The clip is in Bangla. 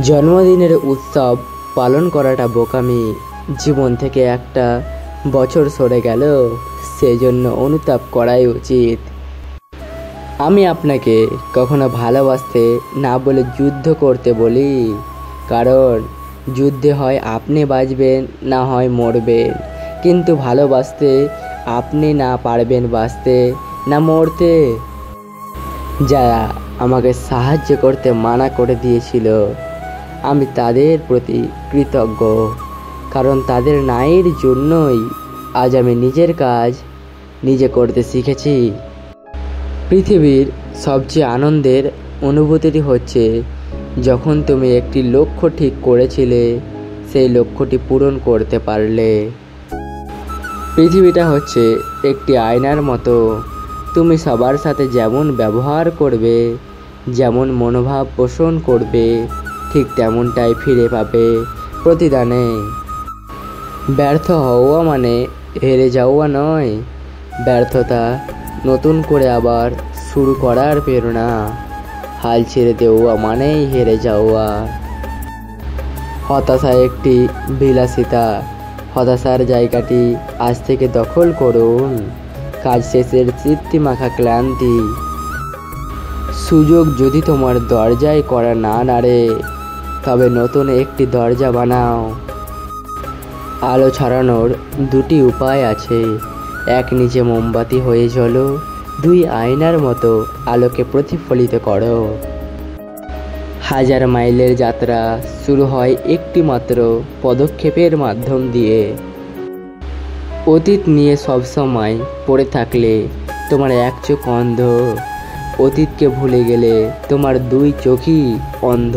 জন্মদিনের উৎসব পালন করাটা বোকামি। জীবন থেকে একটা বছর সরে গেল, সেজন্য অনুতাপ করাই উচিত। আমি আপনাকে কখনো ভালোবাসতে না বলে যুদ্ধ করতে বলি, কারণ যুদ্ধে হয় আপনি বাঁচবেন না হয় মরবেন, কিন্তু ভালোবাসতে আপনি না পারবেন বাঁচতে না মরতে। যারা আমাকে সাহায্য করতে মানা করে দিয়েছিল, আমি তাদের প্রতি কৃতজ্ঞ, কারণ তাদের ন্যায়ের জন্যই আজ আমি নিজের কাজ নিজে করতে শিখেছি। পৃথিবীর সবচেয়ে আনন্দের অনুভূতিটি হচ্ছে যখন তুমি একটি লক্ষ্য ঠিক করেছিলে, সেই লক্ষ্যটি পূরণ করতে পারলে। পৃথিবীটা হচ্ছে একটি আয়নার মতো, তুমি সবার সাথে যেমন ব্যবহার করবে, যেমন মনোভাব পোষণ করবে, ঠিক তেমনটাই ফিরে পাবে প্রতিদানে। ব্যর্থ হওয়া মানে হেরে যাওয়া নয়, ব্যর্থতা নতুন করে আবার শুরু করার প্রেরণা। হাল ছেড়ে দেওয়া মানেই হেরে যাওয়া। হতাশা একটি বিলাসিতা, হতাশার জায়গাটি আজ থেকে দখল করুন। কাজ শেষের তৃপ্তিমাখা ক্লান্তি। সুযোগ যদি তোমার দরজায় করা না নাড়ে, তবে নতুন একটি দরজা বানাও। আলো ছড়ানোর দুটি উপায় আছে, এক নিচে মোমবাতি হয়ে জ্বলো, দুই আয়নার মতো আলোকে প্রতিফলিত করো। হাজার মাইলের যাত্রা শুরু হয় একটি মাত্র পদক্ষেপের মাধ্যম দিয়ে। অতীত নিয়ে সবসময় পড়ে থাকলে তোমার এক চোখ অন্ধ, অতীতকে ভুলে গেলে তোমার দুই চোখই অন্ধ।